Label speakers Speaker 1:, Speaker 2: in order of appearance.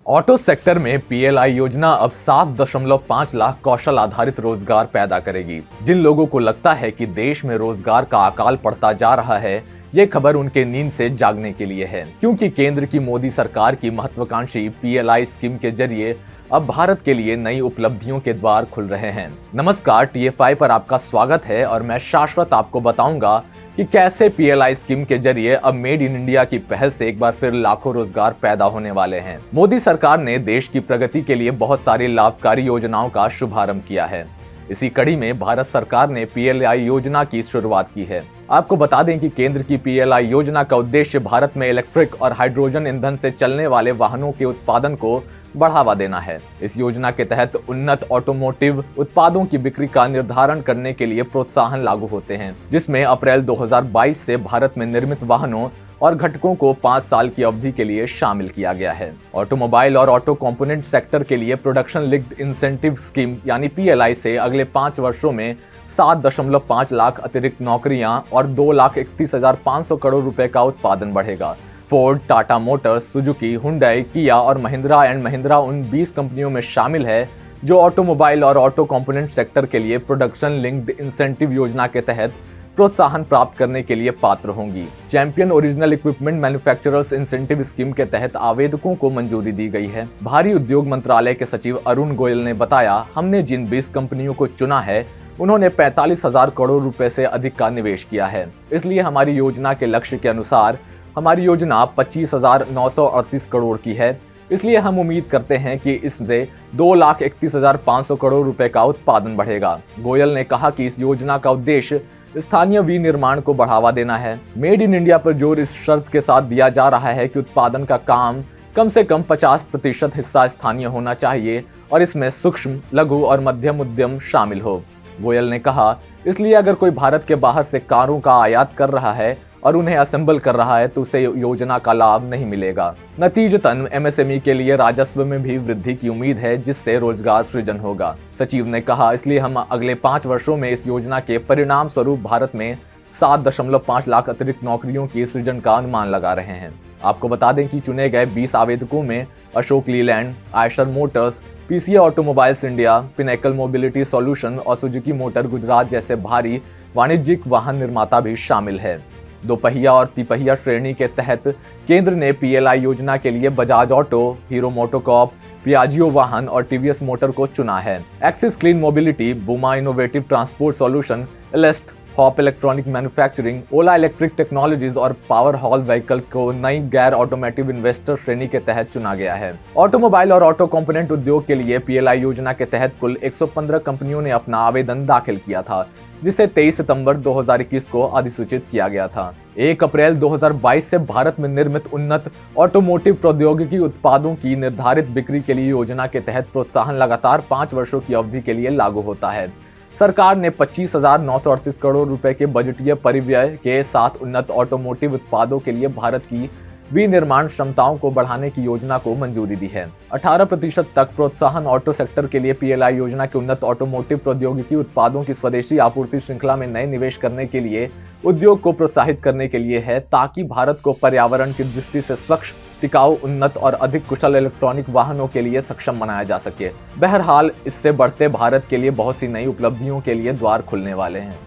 Speaker 1: Auto sector में PLI योजना अब 7.5 लाख कौशल आधारित रोजगार पैदा करेगी। जिन लोगों को लगता है कि देश में रोजगार का अकाल पड़ता जा रहा है, ये खबर उनके नींद से जागने के लिए है, क्योंकि केंद्र की मोदी सरकार की महत्वाकांक्षी पीएलआई स्कीम के जरिए अब भारत के लिए नई उपलब्धियों के द्वार खुल रहे हैं। नमस्कार, टीएफआई पर आपका स्वागत है और मैं शाश्वत आपको बताऊंगा कि कैसे पीएलआई स्कीम के जरिए अब मेड इन इंडिया की पहल से एक बार फिर लाखों रोजगार पैदा होने वाले हैं। मोदी सरकार ने देश की प्रगति के लिए बहुत सारी लाभकारी योजनाओं का शुभारंभ किया है। इसी कड़ी में भारत सरकार ने पीएलआई योजना की शुरुआत की है। आपको बता दें कि केंद्र की पीएलआई योजना का उद्देश्य भारत में इलेक्ट्रिक और हाइड्रोजन ईंधन से चलने वाले वाहनों के उत्पादन को बढ़ावा देना है। इस योजना के तहत उन्नत ऑटोमोटिव उत्पादों की बिक्री का निर्धारण करने के लिए प्रोत्साहन लागू होते हैं, जिसमें अप्रैल 2022 से भारत में निर्मित वाहनों और घटकों को 5 साल की अवधि के लिए शामिल किया गया है। ऑटोमोबाइल और ऑटो कंपोनेंट सेक्टर के लिए प्रोडक्शन लिंक्ड इंसेंटिव स्कीम यानी पीएलआई से अगले 5 वर्षों में 7.5 लाख अतिरिक्त नौकरियां और 2,31,500 करोड़ रुपए का उत्पादन बढ़ेगा। Ford, Tata Motors, Suzuki, Hyundai, किया और महिंद्रा एंड महिंद्रा उन 20 कंपनियों में शामिल है जो ऑटोमोबाइल और ऑटो कंपोनेंट सेक्टर के लिए प्रोडक्शन लिंक्ड इंसेंटिव योजना के तहत प्रोत्साहन प्राप्त करने के लिए पात्र होंगी। Champion original equipment manufacturers incentive scheme के तहत आवेदकों को मंजूरी दी गई है। भारी उद्योग मंत्रालय के सचिव अरुण गोयल ने बताया, हमने जिन 20 कंपनियों को चुना है उन्होंने 45,000 करोड़ रुपए से अधिक का निवेश किया है। इसलिए हमारी योजना के लक्ष्य के अनुसार हमारी योजना 25,938 करोड़ की है। इसलिए हम उम्मीद करते हैं कि इससे 2,31,500 करोड़ रुपए का उत्पादन बढ़ेगा। गोयल ने कहा कि इस योजना का उद्देश्य स्थानीय विनिर्माण को बढ़ावा देना है। मेड इन इंडिया पर जोर इस शर्त के साथ दिया जा रहा है कि उत्पादन का काम कम से कम 50% हिस्सा स्थानीय होना चाहिए और इसमें सूक्ष्म, लघु और मध्यम उद्यम शामिल हो। गोयल ने कहा, इसलिए अगर कोई भारत के बाहर से कारों का आयात कर रहा है और उन्हें असेंबल कर रहा है तो उसे योजना का लाभ नहीं मिलेगा। नतीजतन एमएसएमई के लिए राजस्व में भी वृद्धि की उम्मीद है, जिससे रोजगार सृजन होगा। सचिव ने कहा, इसलिए हम अगले 5 वर्षों में इस योजना के परिणाम स्वरूप भारत में 7.5 लाख अतिरिक्त नौकरियों की सृजन का अनुमान लगा रहे हैं। आपको बता दें कि चुने गए 20 आवेदकों में Ashok Leyland, Eicher Motors, PCA automobiles India, pinnacle mobility solution और सुजुकी मोटर गुजरात जैसे भारी वाणिज्यिक वाहन निर्माता भी शामिल है। 2 पहिया और तिपहिया श्रेणी के तहत केंद्र ने पीएलआई योजना के लिए बजाज ऑटो, हीरो मोटोकॉर्प, पियाजियो वाहन और टीवीएस मोटर को चुना है। एक्सिस क्लीन मोबिलिटी, बुमा इनोवेटिव ट्रांसपोर्ट सॉल्यूशन, एलेस्ट, हॉप इलेक्ट्रॉनिक मैन्युफैक्चरिंग, ओला इलेक्ट्रिक टेक्नोलॉजीज और पावर हॉल व्हीकल को नई गैर ऑटोमेटिव इन्वेस्टर श्रेणी के तहत चुना गया है। ऑटोमोबाइल और ऑटो कंपोनेंट उद्योग के लिए पीएलआई योजना के तहत कुल 115 कंपनियों ने अपना आवेदन दाखिल किया था, जिसे 23 सितंबर 2021 को अधिसूचित किया गया था। 1 अप्रैल 2022 से भारत में निर्मित उन्नत ऑटोमोटिव प्रौद्योगिकी उत्पादों की निर्धारित बिक्री के लिए योजना के तहत प्रोत्साहन लगातार 5 वर्षों की अवधि के लिए लागू होता है। सरकार ने 25,938 करोड़ रुपए के बजटीय परिव्यय के साथ उन्नत ऑटोमोटिव उत्पादों के लिए भारत की विनिर्माण क्षमताओं को बढ़ाने की योजना को मंजूरी दी है। 18% तक प्रोत्साहन ऑटो सेक्टर के लिए पीएलआई योजना के उन्नत ऑटोमोटिव प्रौद्योगिकी उत्पादों की स्वदेशी आपूर्ति श्रृंखला में नए निवेश करने के लिए उद्योग को प्रोत्साहित करने के लिए है, ताकि भारत को पर्यावरण की दृष्टि से स्वच्छ, टिकाऊ, उन्नत और अधिक कुशल इलेक्ट्रॉनिक वाहनों के लिए सक्षम बनाया जा सके। बहरहाल, इससे बढ़ते भारत के लिए बहुत सी नई उपलब्धियों के लिए द्वार खुलने वाले हैं।